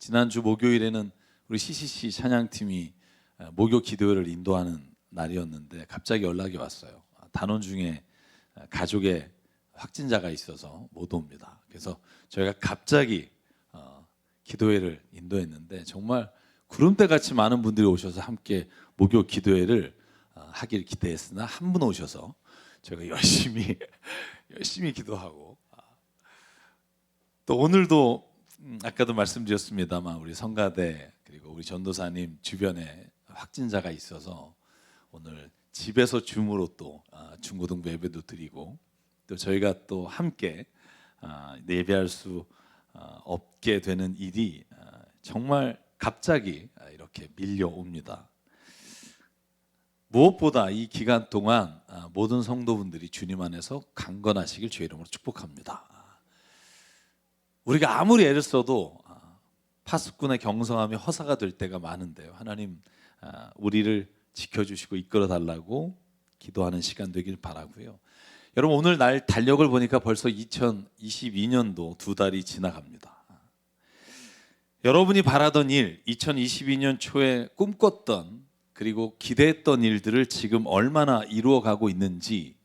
지난주 목요일에는 우리 CCC 찬양팀이 목요 기도회를 인도하는 날이었는데 갑자기 연락이 왔어요. 단원 중에 가족의 확진자가 있어서 못 옵니다. 그래서 저희가 갑자기 기도회를 인도했는데 정말 구름대같이 많은 분들이 오셔서 함께 목요 기도회를 하길 기대했으나 한 분 오셔서 저희가 열심히 기도하고 또 오늘도 아까도 말씀드렸습니다만 우리 성가대 그리고 우리 전도사님 주변에 확진자가 있어서 오늘 집에서 줌으로 또 중고등부 예배도 드리고 또 저희가 또 함께 예배할 수 없게 되는 일이 정말 갑자기 이렇게 밀려옵니다. 무엇보다 이 기간 동안 모든 성도분들이 주님 안에서 강건하시길 주의 이름으로 축복합니다. 우리가 아무리 애를 써도 파수꾼의 경성함이 허사가 될 때가 많은데요. 하나님 우리를 지켜주시고 이끌어달라고 기도하는 시간 되길 바라고요. 여러분 오늘 날 달력을 보니까 벌써 2022년도 2달이 지나갑니다. 여러분이 바라던 일, 2022년 초에 꿈꿨던 그리고 기대했던 일들을 지금 얼마나 이루어가고 있는지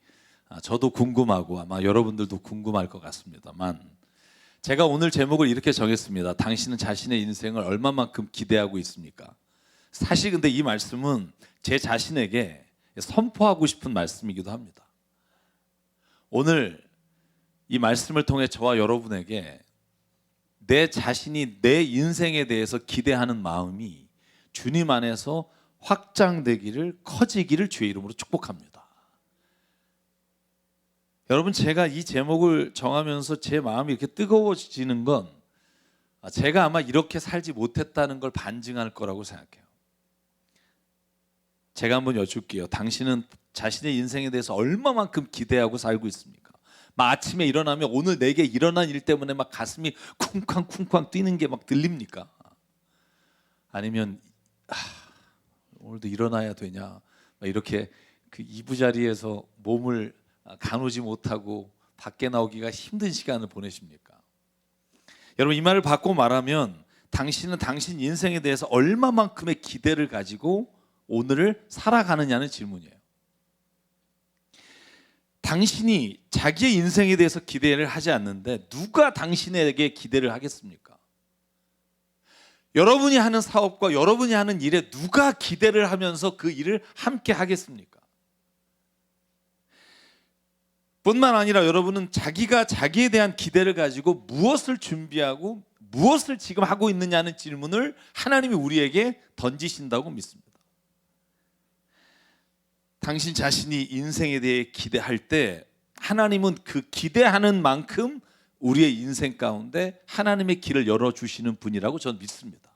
저도 궁금하고 아마 여러분들도 궁금할 것 같습니다만 제가 오늘 제목을 이렇게 정했습니다. 당신은 자신의 인생을 얼마만큼 기대하고 있습니까? 사실 근데 이 말씀은 제 자신에게 선포하고 싶은 말씀이기도 합니다. 오늘 이 말씀을 통해 저와 여러분에게 내 자신이 내 인생에 대해서 기대하는 마음이 주님 안에서 확장되기를 커지기를 주의 이름으로 축복합니다. 여러분 제가 이 제목을 정하면서 제 마음이 이렇게 뜨거워지는 건 제가 아마 이렇게 살지 못했다는 걸 반증할 거라고 생각해요. 제가 한번 여쭐게요. 당신은 자신의 인생에 대해서 얼마만큼 기대하고 살고 있습니까? 막 아침에 일어나면 오늘 내게 일어난 일 때문에 막 가슴이 쿵쾅쿵쾅 뛰는 게 막 들립니까? 아니면 오늘도 일어나야 되냐? 막 이렇게 그 이부자리에서 몸을 가누지 못하고 밖에 나오기가 힘든 시간을 보내십니까? 여러분 이 말을 바꿔 말하면 당신은 당신 인생에 대해서 얼마만큼의 기대를 가지고 오늘을 살아가느냐는 질문이에요. 당신이 자기의 인생에 대해서 기대를 하지 않는데 누가 당신에게 기대를 하겠습니까? 여러분이 하는 사업과 여러분이 하는 일에 누가 기대를 하면서 그 일을 함께 하겠습니까? 뿐만 아니라 여러분은 자기가 자기에 대한 기대를 가지고 무엇을 준비하고 무엇을 지금 하고 있느냐는 질문을 하나님이 우리에게 던지신다고 믿습니다. 당신 자신이 인생에 대해 기대할 때 하나님은 그 기대하는 만큼 우리의 인생 가운데 하나님의 길을 열어주시는 분이라고 저는 믿습니다.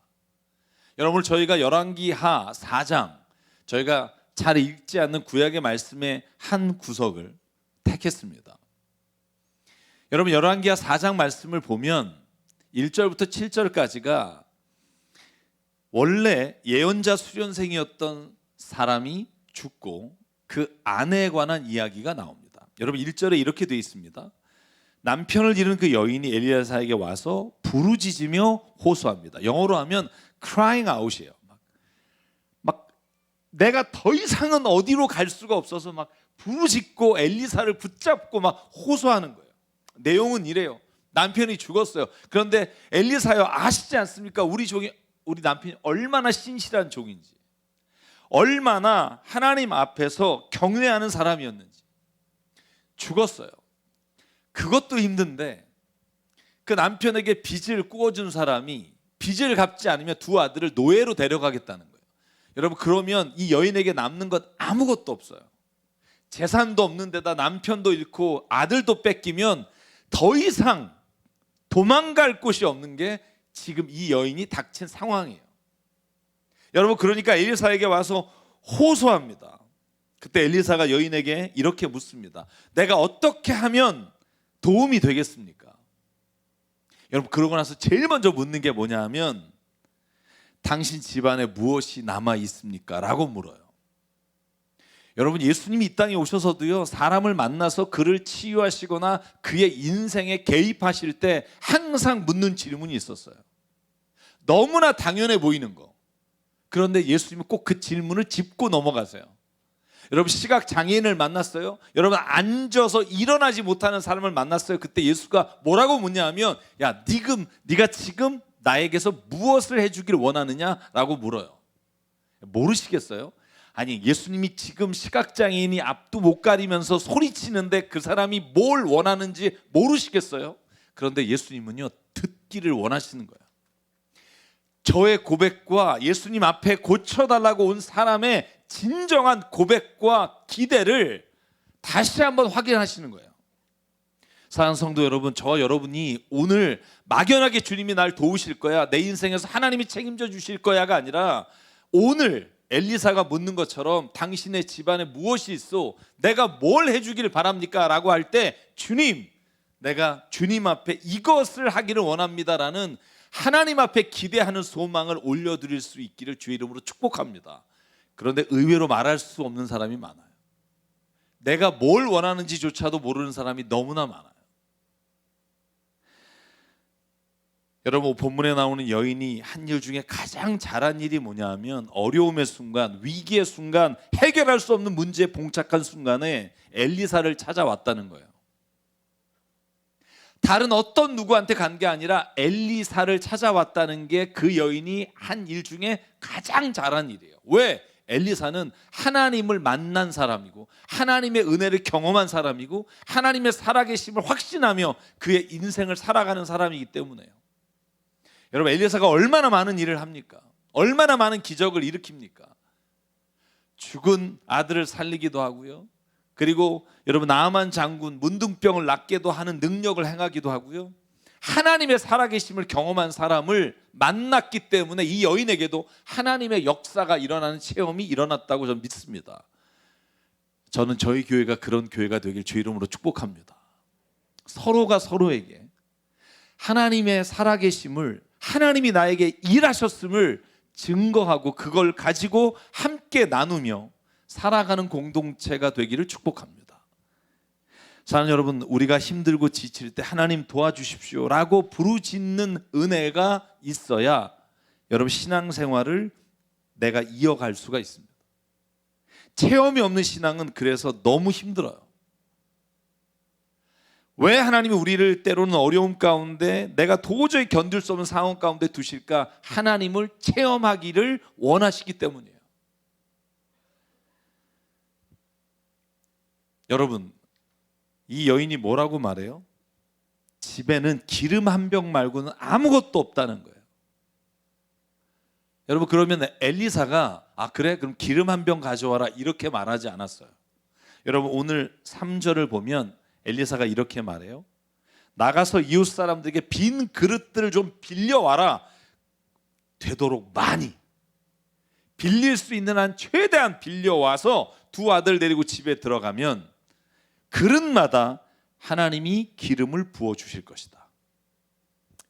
여러분 저희가 열왕기하 4장 저희가 잘 읽지 않는 구약의 말씀의 한 구석을 택했습니다. 여러분 열왕기하 4장 말씀을 보면 1절부터 7절까지가 원래 예언자 수련생이었던 사람이 죽고 그 아내에 관한 이야기가 나옵니다. 여러분 1절에 이렇게 되어 있습니다. 남편을 잃은 그 여인이 엘리야사에게 와서 부르짖으며 호소합니다. 영어로 하면 crying out이에요. 막 내가 더 이상은 어디로 갈 수가 없어서 막 부르짖고 엘리사를 붙잡고 막 호소하는 거예요. 내용은 이래요. 남편이 죽었어요. 그런데 엘리사여 아시지 않습니까? 우리 남편이 얼마나 신실한 종인지, 얼마나 하나님 앞에서 경외하는 사람이었는지. 죽었어요. 그것도 힘든데 그 남편에게 빚을 꾸어준 사람이 빚을 갚지 않으면 두 아들을 노예로 데려가겠다는 거예요. 여러분 그러면 이 여인에게 남는 것 아무것도 없어요. 재산도 없는 데다 남편도 잃고 아들도 뺏기면 더 이상 도망갈 곳이 없는 게 지금 이 여인이 닥친 상황이에요. 여러분 그러니까 엘리사에게 와서 호소합니다. 그때 엘리사가 여인에게 이렇게 묻습니다. 내가 어떻게 하면 도움이 되겠습니까? 여러분 그러고 나서 제일 먼저 묻는 게 뭐냐 하면 당신 집안에 무엇이 남아 있습니까? 라고 물어요. 여러분 예수님이 이 땅에 오셔서도요 사람을 만나서 그를 치유하시거나 그의 인생에 개입하실 때 항상 묻는 질문이 있었어요. 너무나 당연해 보이는 거. 그런데 예수님은 꼭 그 질문을 짚고 넘어가세요. 여러분, 시각 장애인을 만났어요? 여러분, 앉아서 일어나지 못하는 사람을 만났어요? 그때 예수가 뭐라고 묻냐면, 야, 네가 지금 나에게서 무엇을 해주길 원하느냐라고 물어요. 모르시겠어요? 아니, 예수님이 지금 시각장애인이 앞도 못 가리면서 소리치는데 그 사람이 뭘 원하는지 모르시겠어요? 그런데 예수님은요, 듣기를 원하시는 거예요. 저의 고백과 예수님 앞에 고쳐달라고 온 사람의 진정한 고백과 기대를 다시 한번 확인하시는 거예요. 사랑하는 성도 여러분, 저와 여러분이 오늘 막연하게 주님이 날 도우실 거야, 내 인생에서 하나님이 책임져 주실 거야가 아니라, 오늘 엘리사가 묻는 것처럼 당신의 집안에 무엇이 있어? 내가 뭘 해주기를 바랍니까? 라고 할 때, 주님, 내가 주님 앞에 이것을 하기를 원합니다라는 하나님 앞에 기대하는 소망을 올려드릴 수 있기를 주의 이름으로 축복합니다. 그런데 의외로 말할 수 없는 사람이 많아요. 내가 뭘 원하는지조차도 모르는 사람이 너무나 많아요. 여러분, 본문에 나오는 여인이 한 일 중에 가장 잘한 일이 뭐냐 하면, 어려움의 순간, 위기의 순간, 해결할 수 없는 문제에 봉착한 순간에 엘리사를 찾아왔다는 거예요. 다른 어떤 누구한테 간 게 아니라 엘리사를 찾아왔다는 게 그 여인이 한 일 중에 가장 잘한 일이에요. 왜? 엘리사는 하나님을 만난 사람이고, 하나님의 은혜를 경험한 사람이고, 하나님의 살아계심을 확신하며 그의 인생을 살아가는 사람이기 때문에요. 여러분, 엘리사가 얼마나 많은 일을 합니까? 얼마나 많은 기적을 일으킵니까? 죽은 아들을 살리기도 하고요, 그리고 여러분, 나아만 장군 문둥병을 낫게도 하는 능력을 행하기도 하고요, 하나님의 살아계심을 경험한 사람을 만났기 때문에 이 여인에게도 하나님의 역사가 일어나는 체험이 일어났다고 저는 믿습니다. 저는 저희 교회가 그런 교회가 되길 주 이름으로 축복합니다. 서로가 서로에게 하나님의 살아계심을, 하나님이 나에게 일하셨음을 증거하고 그걸 가지고 함께 나누며 살아가는 공동체가 되기를 축복합니다. 사랑하는 여러분, 우리가 힘들고 지칠 때 하나님 도와주십시오 라고 부르짖는 은혜가 있어야 여러분, 신앙생활을 내가 이어갈 수가 있습니다. 체험이 없는 신앙은 그래서 너무 힘들어요. 왜 하나님이 우리를 때로는 어려움 가운데, 내가 도저히 견딜 수 없는 상황 가운데 두실까? 하나님을 체험하기를 원하시기 때문이에요. 여러분, 이 여인이 뭐라고 말해요? 집에는 기름 한 병 말고는 아무것도 없다는 거예요. 여러분, 그러면 엘리사가 그래? 그럼 기름 한 병 가져와라 이렇게 말하지 않았어요. 여러분, 오늘 3절을 보면 엘리사가 이렇게 말해요. 나가서 이웃 사람들에게 빈 그릇들을 좀 빌려와라. 되도록 많이 빌릴 수 있는 한 최대한 빌려와서 두 아들 데리고 집에 들어가면 그릇마다 하나님이 기름을 부어주실 것이다.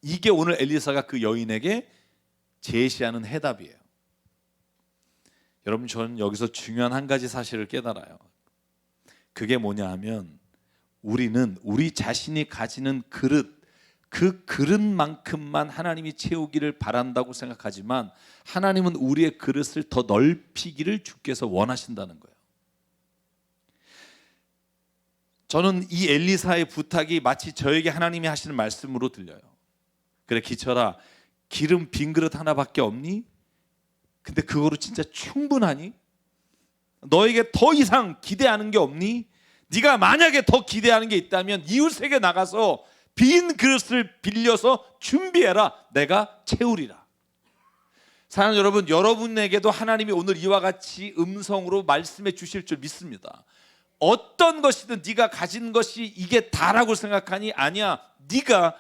이게 오늘 엘리사가 그 여인에게 제시하는 해답이에요. 여러분, 저는 여기서 중요한 한 가지 사실을 깨달아요. 그게 뭐냐 하면, 우리는 우리 자신이 가지는 그릇, 그 그릇만큼만 하나님이 채우기를 바란다고 생각하지만, 하나님은 우리의 그릇을 더 넓히기를 주께서 원하신다는 거예요. 저는 이 엘리사의 부탁이 마치 저에게 하나님이 하시는 말씀으로 들려요. 그래, 기철아, 기름 빈 그릇 하나밖에 없니? 근데 그거로 진짜 충분하니? 너에게 더 이상 기대하는 게 없니? 네가 만약에 더 기대하는 게 있다면 이웃에게 나가서 빈 그릇을 빌려서 준비해라. 내가 채우리라. 사랑하는 여러분, 여러분에게도 하나님이 오늘 이와 같이 음성으로 말씀해 주실 줄 믿습니다. 어떤 것이든 네가 가진 것이 이게 다라고 생각하니? 아니야. 네가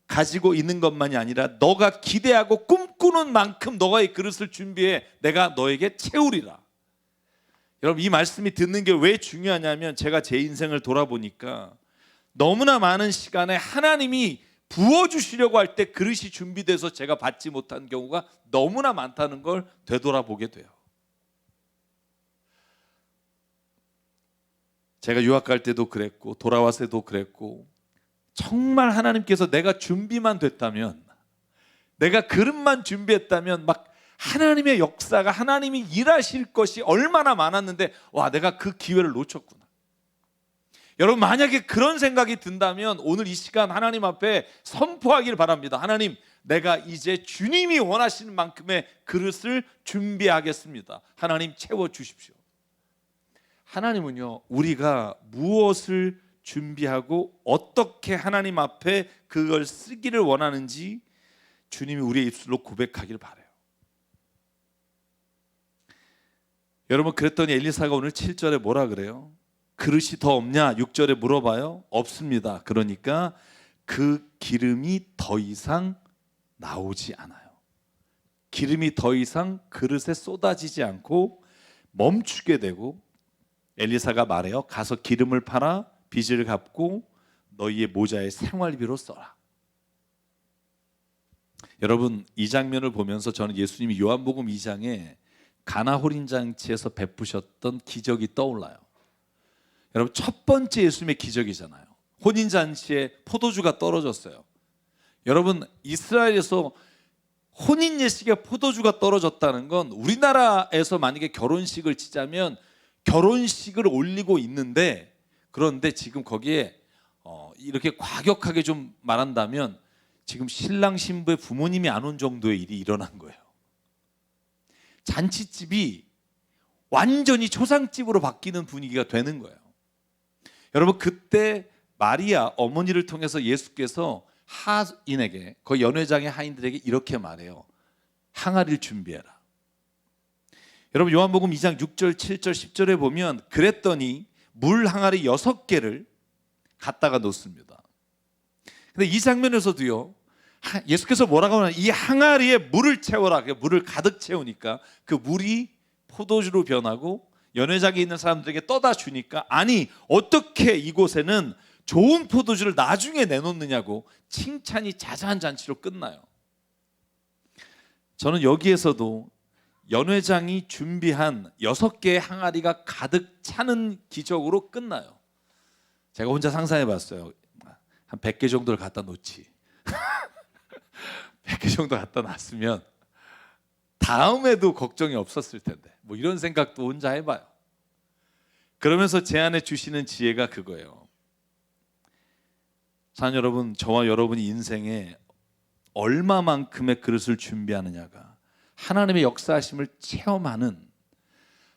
가지고 있는 것만이 아니라 너가 기대하고 꿈꾸는 만큼 너의 그릇을 준비해. 내가 너에게 채우리라. 여러분, 이 말씀이 듣는 게 왜 중요하냐면, 제가 제 인생을 돌아보니까 너무나 많은 시간에 하나님이 부어주시려고 할 때 그릇이 준비돼서 제가 받지 못한 경우가 너무나 많다는 걸 되돌아보게 돼요. 제가 유학 갈 때도 그랬고, 돌아왔을 때도 그랬고, 정말 하나님께서 내가 준비만 됐다면, 내가 그릇만 준비했다면 막 하나님의 역사가, 하나님이 일하실 것이 얼마나 많았는데, 와, 내가 그 기회를 놓쳤구나. 여러분, 만약에 그런 생각이 든다면 오늘 이 시간 하나님 앞에 선포하길 바랍니다. 하나님, 내가 이제 주님이 원하시는 만큼의 그릇을 준비하겠습니다. 하나님, 채워주십시오. 하나님은요, 우리가 무엇을 준비하고 어떻게 하나님 앞에 그걸 쓰기를 원하는지 주님이 우리의 입술로 고백하길 바라요. 여러분, 그랬더니 엘리사가 오늘 7절에 뭐라 그래요? 그릇이 더 없냐? 6절에 물어봐요. 없습니다. 그러니까 그 기름이 더 이상 나오지 않아요. 기름이 더 이상 그릇에 쏟아지지 않고 멈추게 되고, 엘리사가 말해요. 가서 기름을 팔아 빚을 갚고 너희의 모자에 생활비로 써라. 여러분, 이 장면을 보면서 저는 예수님이 요한복음 2장에 가나 혼인잔치에서 베푸셨던 기적이 떠올라요. 여러분, 첫 번째 예수님의 기적이잖아요. 혼인잔치에 포도주가 떨어졌어요. 여러분, 이스라엘에서 혼인 예식에 포도주가 떨어졌다는 건, 우리나라에서 만약에 결혼식을 치자면 결혼식을 올리고 있는데, 그런데 지금 거기에 이렇게 과격하게 좀 말한다면 지금 신랑 신부의 부모님이 안 온 정도의 일이 일어난 거예요. 잔치집이 완전히 초상집으로 바뀌는 분위기가 되는 거예요. 여러분, 그때 마리아 어머니를 통해서 예수께서 하인에게, 그 연회장의 하인들에게 이렇게 말해요. 항아리를 준비해라. 여러분, 요한복음 2장 6절, 7절, 10절에 보면 그랬더니 물 항아리 6개를 갖다가 놓습니다. 근데 이 장면에서도요, 예수께서 뭐라고 하냐, 이 항아리에 물을 채워라. 물을 가득 채우니까 그 물이 포도주로 변하고 연회장에 있는 사람들에게 떠다 주니까, 아니 어떻게 이곳에는 좋은 포도주를 나중에 내놓느냐고 칭찬이 자자한 잔치로 끝나요. 저는 여기에서도 연회장이 준비한 6개의 항아리가 가득 차는 기적으로 끝나요. 제가 혼자 상상해 봤어요. 한 100개 정도를 갖다 놓지. 100개 정도 갖다 놨으면 다음에도 걱정이 없었을 텐데, 뭐 이런 생각도 혼자 해봐요. 그러면서 제 안에 주시는 지혜가 그거예요. 사랑 여러분, 저와 여러분이 인생에 얼마만큼의 그릇을 준비하느냐가 하나님의 역사하심을 체험하는,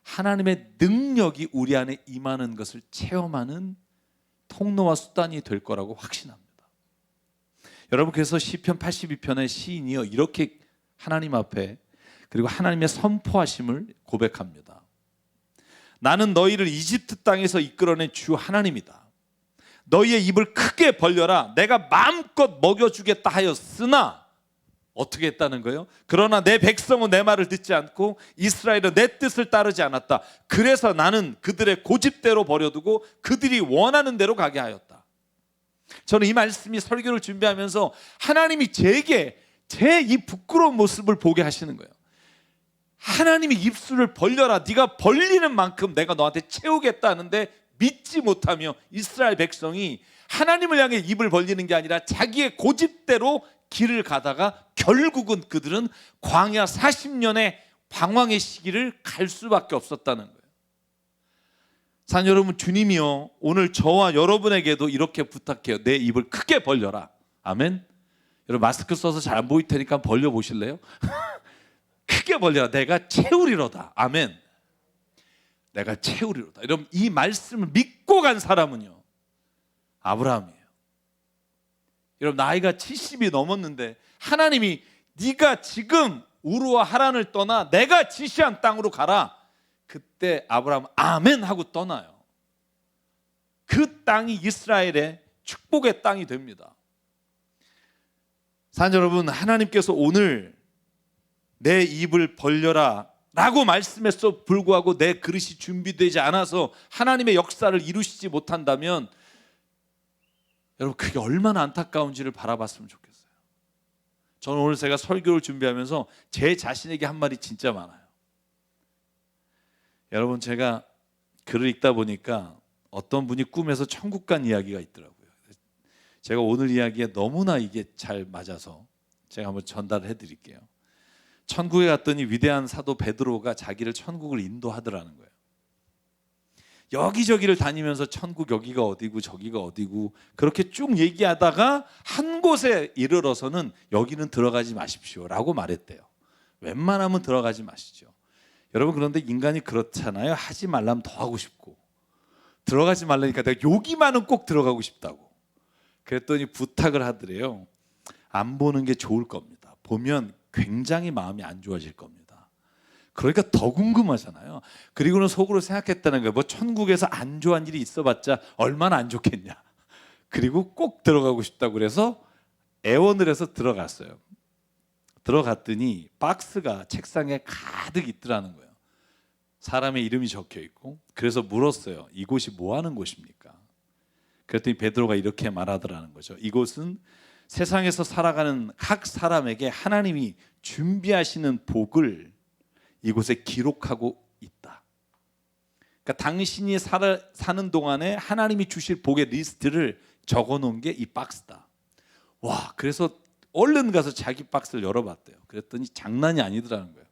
하나님의 능력이 우리 안에 임하는 것을 체험하는 통로와 수단이 될 거라고 확신합니다. 여러분, 그래서 시편 82편의 시인이요, 이렇게 하나님 앞에, 그리고 하나님의 선포하심을 고백합니다. 나는 너희를 이집트 땅에서 이끌어낸 주 하나님이다. 너희의 입을 크게 벌려라. 내가 마음껏 먹여주겠다 하였으나, 어떻게 했다는 거예요? 그러나 내 백성은 내 말을 듣지 않고 이스라엘은 내 뜻을 따르지 않았다. 그래서 나는 그들의 고집대로 버려두고 그들이 원하는 대로 가게 하였다. 저는 이 말씀이 설교를 준비하면서 하나님이 제게 제 이 부끄러운 모습을 보게 하시는 거예요. 하나님이 입술을 벌려라. 네가 벌리는 만큼 내가 너한테 채우겠다 하는데, 믿지 못하며 이스라엘 백성이 하나님을 향해 입을 벌리는 게 아니라 자기의 고집대로 길을 가다가 결국은 그들은 광야 40년의 방황의 시기를 갈 수밖에 없었다는 거예요. 사랑 여러분, 주님이요, 오늘 저와 여러분에게도 이렇게 부탁해요. 내 입을 크게 벌려라. 아멘. 여러분, 마스크 써서 잘 안 보일 테니까 벌려 보실래요? 크게 벌려라. 내가 채우리로다. 아멘. 내가 채우리로다. 여러분, 이 말씀을 믿고 간 사람은요, 아브라함이에요. 여러분, 나이가 70이 넘었는데 하나님이 네가 지금 우르와 하란을 떠나 내가 지시한 땅으로 가라. 그때 아브라함 아멘 하고 떠나요. 그 땅이 이스라엘의 축복의 땅이 됩니다. 사랑 여러분, 하나님께서 오늘 내 입을 벌려라 라고 말씀했어 불구하고 내 그릇이 준비되지 않아서 하나님의 역사를 이루시지 못한다면, 여러분, 그게 얼마나 안타까운지를 바라봤으면 좋겠어요. 저는 오늘 제가 설교를 준비하면서 제 자신에게 한 말이 진짜 많아요. 여러분, 제가 글을 읽다 보니까 어떤 분이 꿈에서 천국 간 이야기가 있더라고요. 제가 오늘 이야기에 너무나 이게 잘 맞아서 제가 한번 전달해 드릴게요. 천국에 갔더니 위대한 사도 베드로가 자기를 천국을 인도하더라는 거예요. 여기저기를 다니면서 천국 여기가 어디고 저기가 어디고 그렇게 쭉 얘기하다가 한 곳에 이르러서는 여기는 들어가지 마십시오라고 말했대요. 웬만하면 들어가지 마시죠. 여러분, 그런데 인간이 그렇잖아요. 하지 말라면 더 하고 싶고, 들어가지 말라니까 내가 여기만은 꼭 들어가고 싶다고. 그랬더니 부탁을 하더래요. 안 보는 게 좋을 겁니다. 보면 굉장히 마음이 안 좋아질 겁니다. 그러니까 더 궁금하잖아요. 그리고는 속으로 생각했다는 거예요. 뭐 천국에서 안 좋아한 일이 있어봤자 얼마나 안 좋겠냐. 그리고 꼭 들어가고 싶다고 그래서 애원을 해서 들어갔어요. 들어갔더니 박스가 책상에 가득 있더라는 거예요. 사람의 이름이 적혀 있고. 그래서 물었어요. 이곳이 뭐 하는 곳입니까? 그랬더니 베드로가 이렇게 말하더라는 거죠. 이곳은 세상에서 살아가는 각 사람에게 하나님이 준비하시는 복을 이곳에 기록하고 있다. 그러니까 당신이 사는 동안에 하나님이 주실 복의 리스트를 적어놓은 게 이 박스다. 와, 그래서 얼른 가서 자기 박스를 열어봤대요. 그랬더니 장난이 아니더라는 거예요.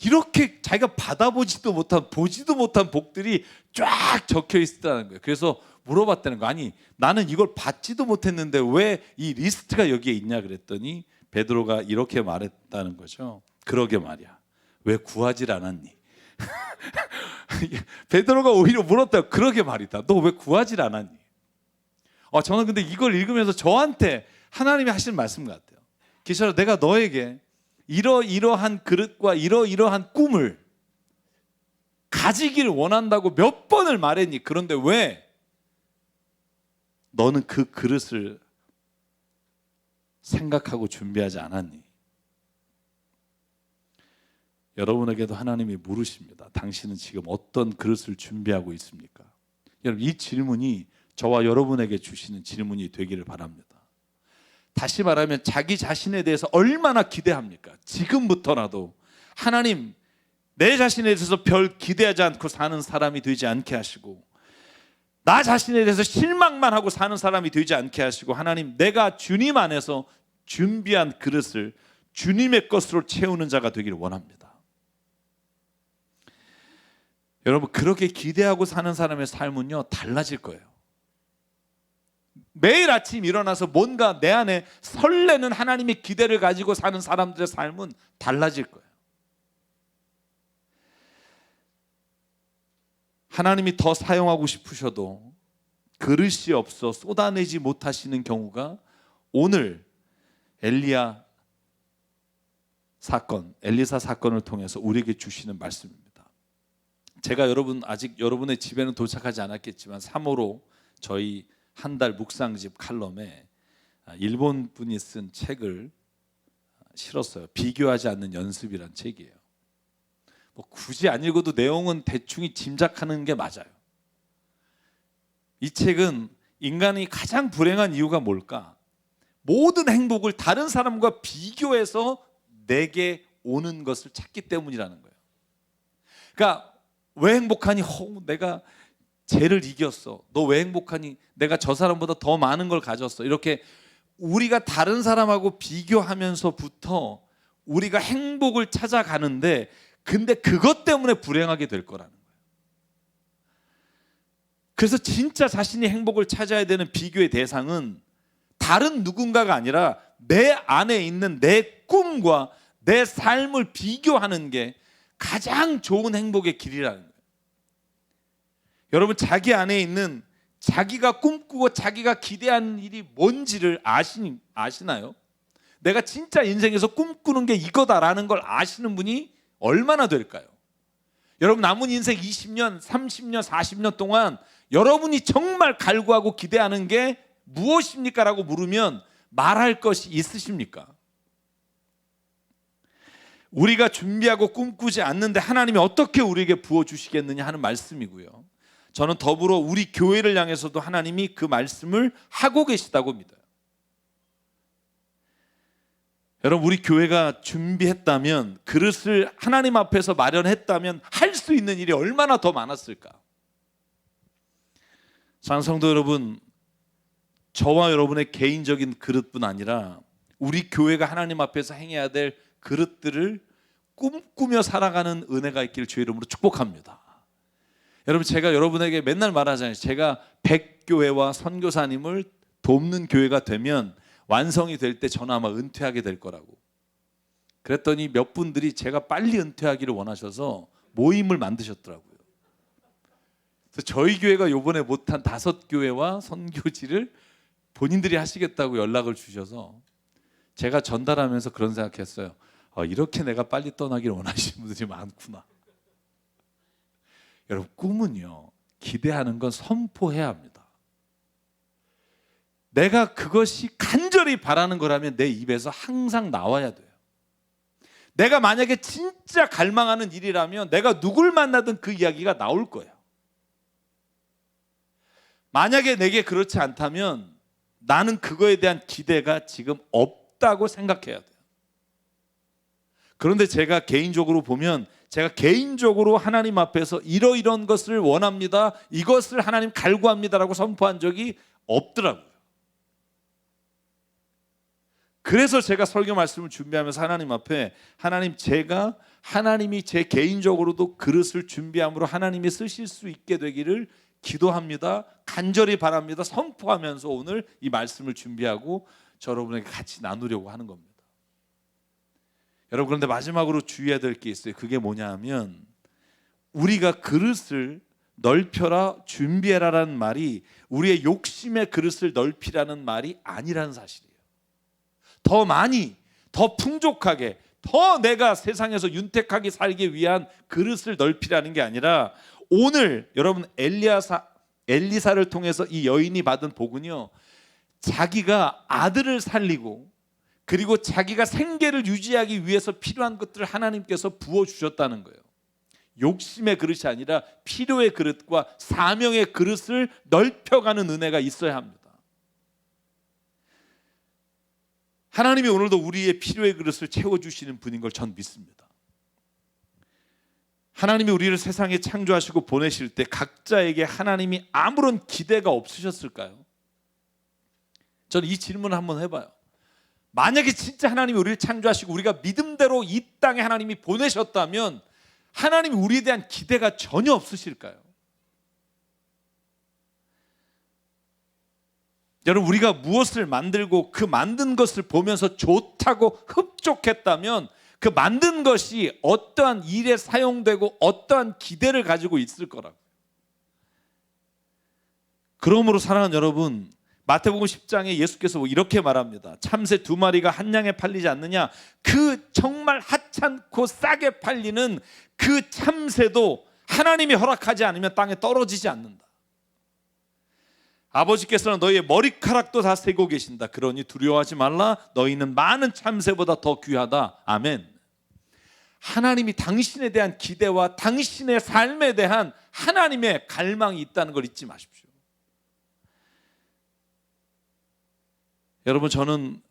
이렇게 자기가 받아보지도 못한, 보지도 못한 복들이 쫙 적혀 있었다는 거예요. 그래서 물어봤다는 거. 아니, 나는 이걸 받지도 못했는데 왜 이 리스트가 여기에 있냐 그랬더니 베드로가 이렇게 말했다는 거죠. 그러게 말이야. 왜 구하질 않았니? 베드로가 오히려 물었다. 그러게 말이다. 너 왜 구하질 않았니? 저는 근데 이걸 읽으면서 저한테 하나님이 하시는 말씀 같아요. 기셔라, 내가 너에게 이러이러한 그릇과 이러이러한 꿈을 가지기를 원한다고 몇 번을 말했니? 그런데 왜 너는 그 그릇을 생각하고 준비하지 않았니? 여러분에게도 하나님이 물으십니다. 당신은 지금 어떤 그릇을 준비하고 있습니까? 여러분, 이 질문이 저와 여러분에게 주시는 질문이 되기를 바랍니다. 다시 말하면 자기 자신에 대해서 얼마나 기대합니까? 지금부터라도 하나님, 내 자신에 대해서 별 기대하지 않고 사는 사람이 되지 않게 하시고, 나 자신에 대해서 실망만 하고 사는 사람이 되지 않게 하시고, 하나님, 내가 주님 안에서 준비한 그릇을 주님의 것으로 채우는 자가 되기를 원합니다. 여러분, 그렇게 기대하고 사는 사람의 삶은요, 달라질 거예요. 매일 아침 일어나서 뭔가 내 안에 설레는 하나님의 기대를 가지고 사는 사람들의 삶은 달라질 거예요. 하나님이 더 사용하고 싶으셔도 그릇이 없어 쏟아내지 못하시는 경우가 오늘 엘리사 사건을 통해서 우리에게 주시는 말씀입니다. 제가 아직 여러분의 집에는 도착하지 않았겠지만 3호로 저희 한 달 묵상집 칼럼에 일본 분이 쓴 책을 실었어요. 비교하지 않는 연습이란 책이에요. 뭐 굳이 안 읽어도 내용은 대충 짐작하는 게 맞아요. 이 책은 인간이 가장 불행한 이유가 뭘까? 모든 행복을 다른 사람과 비교해서 내게 오는 것을 찾기 때문이라는 거예요. 그러니까 왜 행복하니? 내가 쟤를 이겼어. 너 왜 행복하니? 내가 저 사람보다 더 많은 걸 가졌어. 이렇게 우리가 다른 사람하고 비교하면서부터 우리가 행복을 찾아가는데, 근데 그것 때문에 불행하게 될 거라는 거예요. 그래서 진짜 자신이 행복을 찾아야 되는 비교의 대상은 다른 누군가가 아니라 내 안에 있는 내 꿈과 내 삶을 비교하는 게 가장 좋은 행복의 길이라는 거예요. 여러분, 자기 안에 있는 자기가 꿈꾸고 자기가 기대하는 일이 뭔지를 아시나요? 내가 진짜 인생에서 꿈꾸는 게 이거다라는 걸 아시는 분이 얼마나 될까요? 여러분, 남은 인생 20년, 30년, 40년 동안 여러분이 정말 갈구하고 기대하는 게 무엇입니까? 라고 물으면 말할 것이 있으십니까? 우리가 준비하고 꿈꾸지 않는데 하나님이 어떻게 우리에게 부어주시겠느냐 하는 말씀이고요. 저는 더불어 우리 교회를 향해서도 하나님이 그 말씀을 하고 계시다고 믿어요. 여러분, 우리 교회가 준비했다면, 그릇을 하나님 앞에서 마련했다면 할 수 있는 일이 얼마나 더 많았을까? 사랑하는 성도 여러분, 저와 여러분의 개인적인 그릇뿐 아니라 우리 교회가 하나님 앞에서 행해야 될 그릇들을 꿈꾸며 살아가는 은혜가 있기를 주의 이름으로 축복합니다. 여러분, 제가 여러분에게 맨날 말하잖아요. 제가 100교회와 선교사님을 돕는 교회가 되면 완성이 될 때 저는 아마 은퇴하게 될 거라고. 그랬더니 몇 분들이 제가 빨리 은퇴하기를 원하셔서 모임을 만드셨더라고요. 그래서 저희 교회가 요번에 못한 5교회와 선교지를 본인들이 하시겠다고 연락을 주셔서 제가 전달하면서 그런 생각했어요. 이렇게 내가 빨리 떠나기를 원하시는 분들이 많구나. 여러분, 꿈은요, 기대하는 건 선포해야 합니다. 내가 그것이 간절히 바라는 거라면 내 입에서 항상 나와야 돼요. 내가 만약에 진짜 갈망하는 일이라면 내가 누굴 만나든 그 이야기가 나올 거예요. 만약에 내게 그렇지 않다면 나는 그거에 대한 기대가 지금 없다고 생각해야 돼요. 그런데 제가 개인적으로 보면 제가 개인적으로 하나님 앞에서 이러이런 것을 원합니다, 이것을 하나님 갈구합니다라고 선포한 적이 없더라고요. 그래서 제가 설교 말씀을 준비하면서 하나님 앞에 하나님, 제가 하나님이 제 개인적으로도 그릇을 준비함으로 하나님이 쓰실 수 있게 되기를 기도합니다, 간절히 바랍니다 선포하면서 오늘 이 말씀을 준비하고 여러분에게 같이 나누려고 하는 겁니다. 여러분, 그런데 마지막으로 주의해야 될 게 있어요. 그게 뭐냐 하면 우리가 그릇을 넓혀라, 준비해라라는 말이 우리의 욕심의 그릇을 넓히라는 말이 아니라는 사실이에요. 더 많이, 더 풍족하게, 더 내가 세상에서 윤택하게 살기 위한 그릇을 넓히라는 게 아니라, 오늘 여러분 엘리사를 통해서 이 여인이 받은 복은요, 자기가 아들을 살리고 그리고 자기가 생계를 유지하기 위해서 필요한 것들을 하나님께서 부어주셨다는 거예요. 욕심의 그릇이 아니라 필요의 그릇과 사명의 그릇을 넓혀가는 은혜가 있어야 합니다. 하나님이 오늘도 우리의 필요의 그릇을 채워주시는 분인 걸 전 믿습니다. 하나님이 우리를 세상에 창조하시고 보내실 때 각자에게 하나님이 아무런 기대가 없으셨을까요? 저는 이 질문을 한번 해봐요. 만약에 진짜 하나님이 우리를 창조하시고 우리가 믿음대로 이 땅에 하나님이 보내셨다면 하나님이 우리에 대한 기대가 전혀 없으실까요? 여러분, 우리가 무엇을 만들고 그 만든 것을 보면서 좋다고 흡족했다면 그 만든 것이 어떠한 일에 사용되고 어떠한 기대를 가지고 있을 거라고. 그러므로 사랑하는 여러분, 마태복음 10장에 예수께서 이렇게 말합니다. 참새 2마리가 한 양에 팔리지 않느냐? 그 정말 하찮고 싸게 팔리는 그 참새도 하나님이 허락하지 않으면 땅에 떨어지지 않는다. 아버지께서는 너희의 머리카락도 다 세고 계신다. 그러니 두려워하지 말라. 너희는 많은 참새보다 더 귀하다. 아멘. 하나님이 당신에 대한 기대와 당신의 삶에 대한 하나님의 갈망이 있다는 걸 잊지 마십시오. 여러분, 저는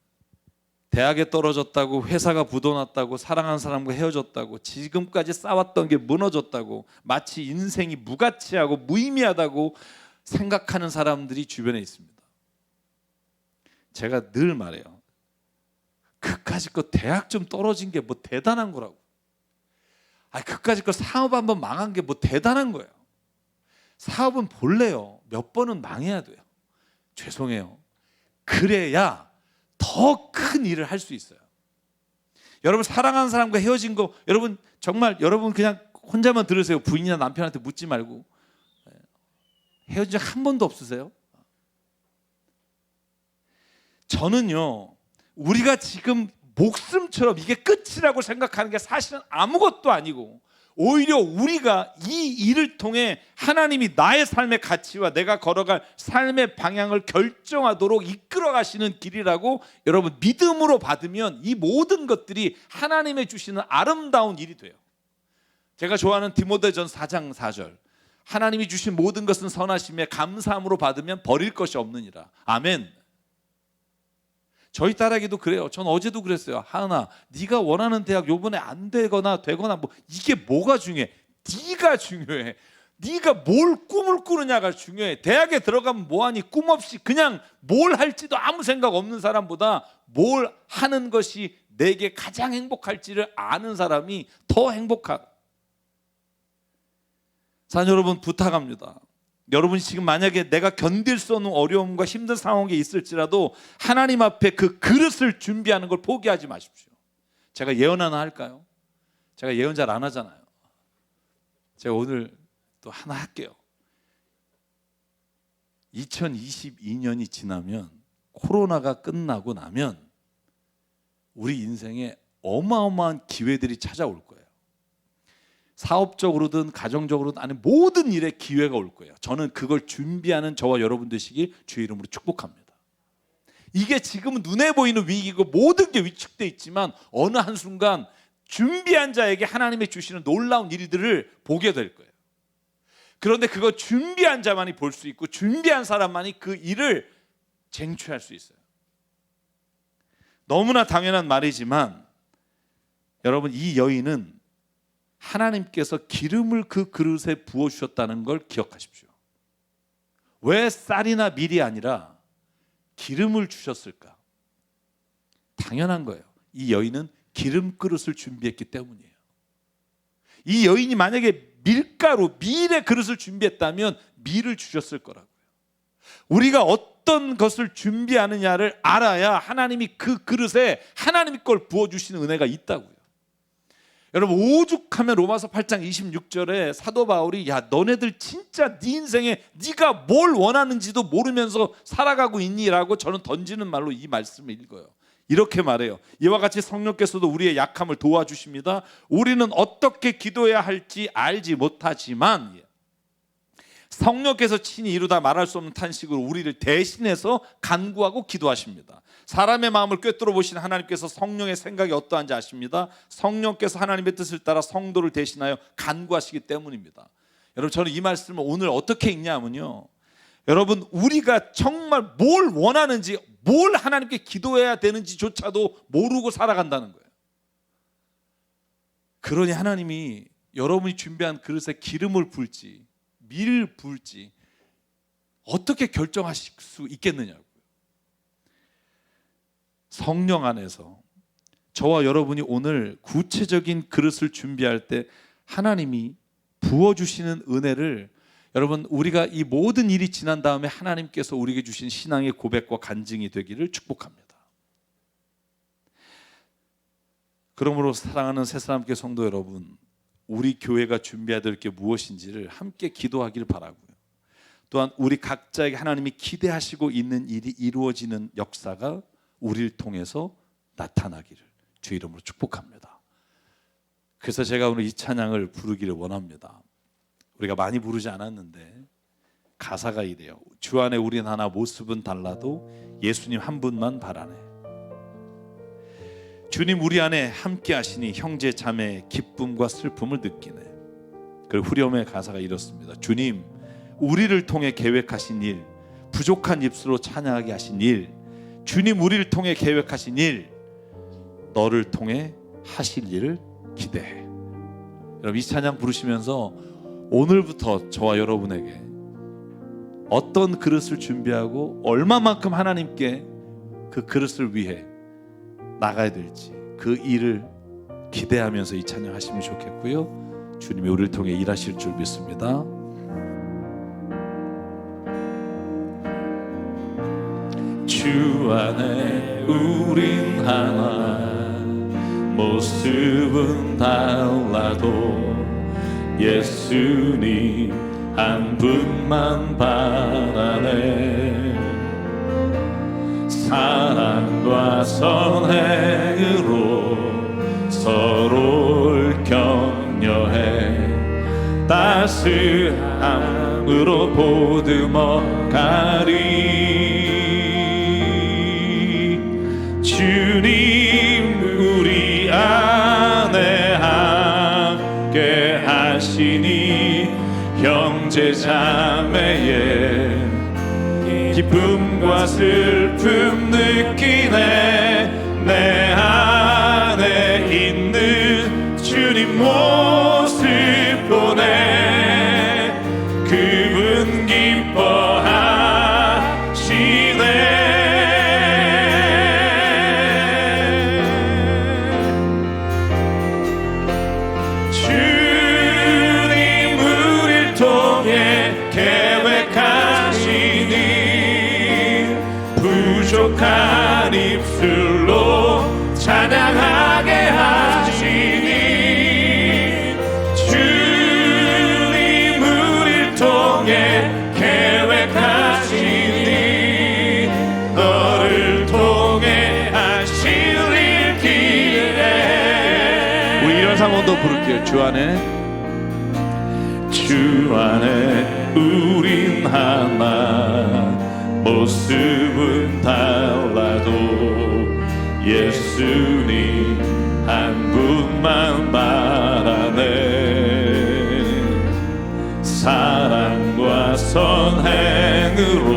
대학에 떨어졌다고, 회사가 부도났다고, 사랑하는 사람과 헤어졌다고, 지금까지 쌓았던 게 무너졌다고, 마치 인생이 무가치하고 무의미하다고 생각하는 사람들이 주변에 있습니다. 제가 늘 말해요. 그까짓 거 대학 좀 떨어진 게 뭐 대단한 거라고. 그까짓 거 사업 한번 망한 게 뭐 대단한 거예요. 사업은 본래요, 몇 번은 망해야 돼요. 죄송해요. 그래야 더 큰 일을 할 수 있어요. 여러분, 사랑하는 사람과 헤어진 거, 여러분 정말 여러분 그냥 혼자만 들으세요. 부인이나 남편한테 묻지 말고. 헤어진 적 한 번도 없으세요? 저는요, 우리가 지금 목숨처럼 이게 끝이라고 생각하는 게 사실은 아무것도 아니고, 오히려 우리가 이 일을 통해 하나님이 나의 삶의 가치와 내가 걸어갈 삶의 방향을 결정하도록 이끌어 가시는 길이라고 여러분 믿음으로 받으면 이 모든 것들이 하나님의 주시는 아름다운 일이 돼요. 제가 좋아하는 디모데전서 4장 4절, 하나님이 주신 모든 것은 선하심에 감사함으로 받으면 버릴 것이 없느니라. 아멘. 저희 딸에게도 그래요. 전 어제도 그랬어요. 하은아, 네가 원하는 대학 요번에 안 되거나 뭐 이게 뭐가 중요해? 네가 중요해. 네가 뭘 꿈을 꾸느냐가 중요해. 대학에 들어가면 뭐하니? 꿈 없이 그냥 뭘 할지도 아무 생각 없는 사람보다 뭘 하는 것이 내게 가장 행복할지를 아는 사람이 더 행복하다. 사랑 여러분, 부탁합니다. 여러분이 지금 만약에 내가 견딜 수 없는 어려움과 힘든 상황에 있을지라도 하나님 앞에 그 그릇을 준비하는 걸 포기하지 마십시오. 제가 예언 하나 할까요? 제가 예언 잘 안 하잖아요. 제가 오늘 또 하나 할게요. 2022년이 지나면, 코로나가 끝나고 나면 우리 인생에 어마어마한 기회들이 찾아올 거예요. 사업적으로든 가정적으로든 아니 모든 일에 기회가 올 거예요. 저는 그걸 준비하는 저와 여러분 되시길 주의 이름으로 축복합니다. 이게 지금은 눈에 보이는 위기고 모든 게 위축되어 있지만 어느 한순간 준비한 자에게 하나님이 주시는 놀라운 일들을 보게 될 거예요. 그런데 그거 준비한 자만이 볼 수 있고 준비한 사람만이 그 일을 쟁취할 수 있어요. 너무나 당연한 말이지만 여러분, 이 여인은 하나님께서 기름을 그 그릇에 부어주셨다는 걸 기억하십시오. 왜 쌀이나 밀이 아니라 기름을 주셨을까? 당연한 거예요. 이 여인은 기름 그릇을 준비했기 때문이에요. 이 여인이 만약에 밀가루, 밀의 그릇을 준비했다면 밀을 주셨을 거라고요. 우리가 어떤 것을 준비하느냐를 알아야 하나님이 그 그릇에 하나님 걸 부어주시는 은혜가 있다고요. 여러분, 오죽하면 로마서 8장 26절에 사도 바울이 야, 너네들 진짜 네 인생에 네가 뭘 원하는지도 모르면서 살아가고 있니? 라고 저는 던지는 말로 이 말씀을 읽어요. 이렇게 말해요. 이와 같이 성령께서도 우리의 약함을 도와주십니다. 우리는 어떻게 기도해야 할지 알지 못하지만 성령께서 친히 이루다 말할 수 없는 탄식으로 우리를 대신해서 간구하고 기도하십니다. 사람의 마음을 꿰뚫어 보신 하나님께서 성령의 생각이 어떠한지 아십니다. 성령께서 하나님의 뜻을 따라 성도를 대신하여 간구하시기 때문입니다. 여러분, 저는 이 말씀을 오늘 어떻게 읽냐면요, 여러분, 우리가 정말 뭘 원하는지, 뭘 하나님께 기도해야 되는지조차도 모르고 살아간다는 거예요. 그러니 하나님이 여러분이 준비한 그릇에 기름을 부을지 밀을 부을지 어떻게 결정하실 수 있겠느냐고요. 성령 안에서 저와 여러분이 오늘 구체적인 그릇을 준비할 때 하나님이 부어주시는 은혜를, 여러분, 우리가 이 모든 일이 지난 다음에 하나님께서 우리에게 주신 신앙의 고백과 간증이 되기를 축복합니다. 그러므로 사랑하는 새사람교회 성도 여러분, 우리 교회가 준비해야 될 게 무엇인지를 함께 기도하기를 바라고요. 또한 우리 각자에게 하나님이 기대하시고 있는 일이 이루어지는 역사가 우리를 통해서 나타나기를 주의 이름으로 축복합니다. 그래서 제가 오늘 이 찬양을 부르기를 원합니다. 우리가 많이 부르지 않았는데 가사가 이래요. 주 안에 우린 하나 모습은 달라도 예수님 한 분만 바라네. 주님 우리 안에 함께 하시니 형제 자매의 기쁨과 슬픔을 느끼네. 그리고 후렴의 가사가 이렇습니다. 주님 우리를 통해 계획하신 일, 부족한 입술로 찬양하게 하신 일, 주님 우리를 통해 계획하신 일, 너를 통해 하실 일을 기대해. 여러분, 이 찬양 부르시면서 오늘부터 저와 여러분에게 어떤 그릇을 준비하고 얼마만큼 하나님께 그 그릇을 위해 나가야 될지 그 일을 기대하면서 이 찬양 하시면 좋겠고요. 주님이 우리를 통해 일하실 줄 믿습니다. 주 안에 우린 하나 모습은 달라도 예수님 한 분만 바라네. 사랑과 선행으로 서로를 격려해 따스함으로 보듬어 가리. 주님 우리 안에 함께 하시니 형제 자매의 기쁨과 슬픔 느끼네. 내 안에 있는 주님 모습 보네. 입술로 찬양하게 하시니 주님 우리를 통해 계획하시니 너를 통해 하실 일 기대해. 우리 이런 상황도 부를게요. 주 안에 우린 하나, 모습은 달라도 예수님 한 분만 말하네. 사랑과 선행으로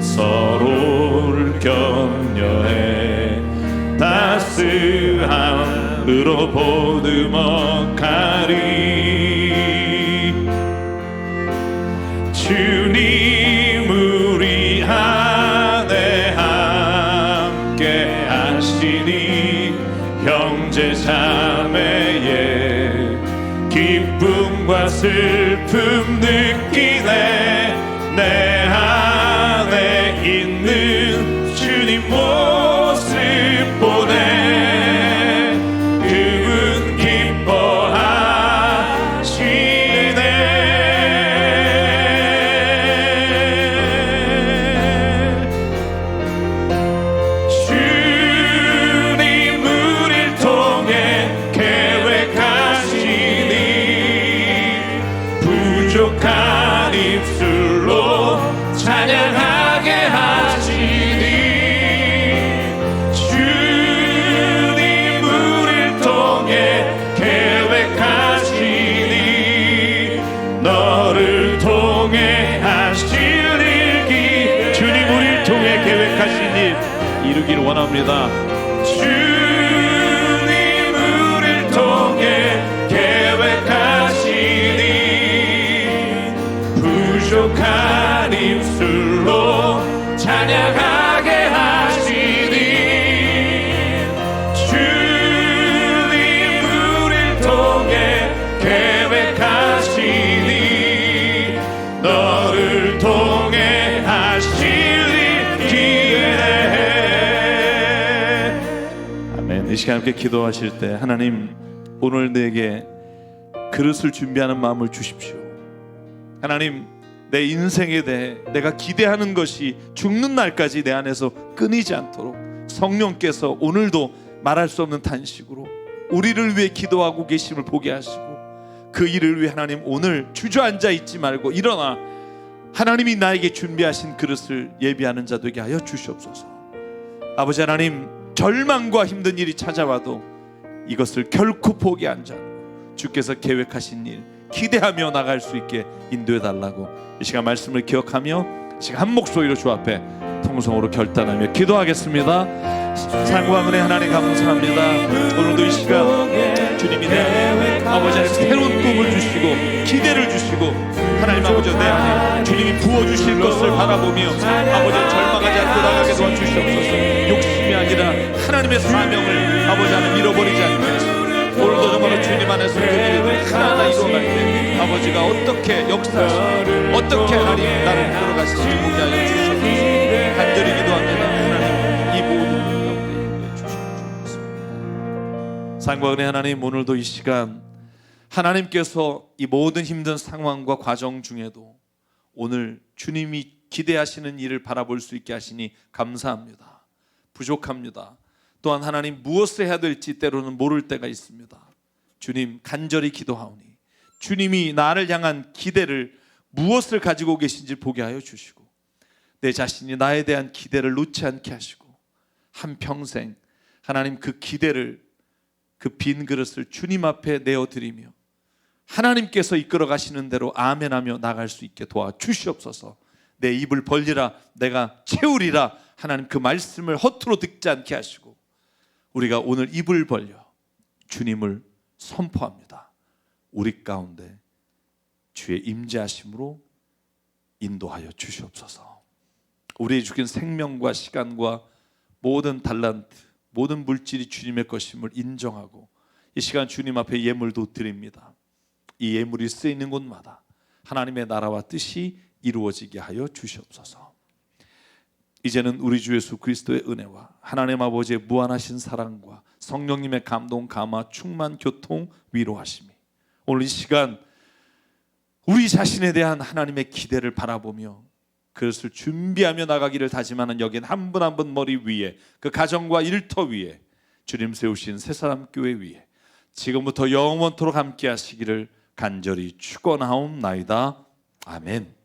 서로를 격려해 따스함으로 보듬어가리. 주님 우리 안에 함께 하시니 형제 자매의 기쁨과 슬픔 느끼네. 내 안에 있는 주님 모습 보네. 그분 기뻐하시네. 주님 우릴 통해 계획하시니 부족한 입술로 찬양하게 하시니 주님 우릴 통해 계획하시니 너를 통해 하실 일기. 주님 우릴 통해 계획하신 일 이루기를 원합니다. 주님 우릴 통해 계획하시니 부족한 입술로 찬양하게 하시니 주님 우릴 통해 계획하시니 너를 통해 하실 일 기대해. 아멘. 이 시간 함께 기도하실 때 하나님 오늘 내게 그릇을 준비하는 마음을 주십시오. 하나님 내 인생에 대해 내가 기대하는 것이 죽는 날까지 내 안에서 끊이지 않도록 성령께서 오늘도 말할 수 없는 탄식으로 우리를 위해 기도하고 계심을 보게 하시고 그 일을 위해 하나님 오늘 주저앉아 있지 말고 일어나 하나님이 나에게 준비하신 그릇을 예비하는 자 되게 하여 주시옵소서. 아버지 하나님 절망과 힘든 일이 찾아와도 이것을 결코 포기하지 않고 주께서 계획하신 일 기대하며 나갈 수 있게 인도해 달라고 이 시간 말씀을 기억하며 지금 한 목소리로 주 앞에 통성으로 결단하며 기도하겠습니다. 상고한 은혜 하나님 감사합니다. 오늘도 이 시간 주님이 내 안에 아버지 하나님 새로운 꿈을 주시고 기대를 주시고 하나님 아버지 내 안에 주님이 부어주실 것을 바라보며 아버지 절망하지 않고 나가게 도와주시옵소서. 욕심이 아니라 하나님의 사명을 아버지 하나님 잃어버리지 않게 하시고 오늘도 정말로 주님 안에서 그 일을 하나하나 이루어갈 때 아버지가 어떻게 역사하시고 어떻게 하나님 나를 이끌어가실지 보게 하여 주시옵소서. 간절히 기도합니다. 하나님 이 모든 것 가운데 임해 주시옵소서. 상과 은혜 하나님 오늘도 이 시간 하나님께서 이 모든 힘든 상황과 과정 중에도 오늘 주님이 기대하시는 일을 바라볼 수 있게 하시니 감사합니다. 부족합니다. 또한 하나님 무엇을 해야 될지 때로는 모를 때가 있습니다. 주님 간절히 기도하오니 주님이 나를 향한 기대를 무엇을 가지고 계신지 보게 하여 주시고 내 자신이 나에 대한 기대를 놓지 않게 하시고 한평생 하나님 그 기대를 그 빈 그릇을 주님 앞에 내어드리며 하나님께서 이끌어 가시는 대로 아멘하며 나갈 수 있게 도와주시옵소서. 내 입을 벌리라 내가 채우리라 하나님 그 말씀을 허투루 듣지 않게 하시고 우리가 오늘 입을 벌려 주님을 선포합니다. 우리 가운데 주의 임재하심으로 인도하여 주시옵소서. 우리의 주긴 생명과 시간과 모든 달란트 모든 물질이 주님의 것임을 인정하고 이 시간 주님 앞에 예물도 드립니다. 이 예물이 쓰이는 곳마다 하나님의 나라와 뜻이 이루어지게 하여 주시옵소서. 이제는 우리 주 예수 그리스도의 은혜와 하나님 아버지의 무한하신 사랑과 성령님의 감동, 감화, 충만, 교통, 위로하심이 오늘 이 시간 우리 자신에 대한 하나님의 기대를 바라보며 그것을 준비하며 나가기를 다짐하는 여긴 한 분 한 분 머리 위에 그 가정과 일터 위에 주님 세우신 새사람 교회 위에 지금부터 영원토록 함께 하시기를 간절히 축원하옵나이다. 아멘.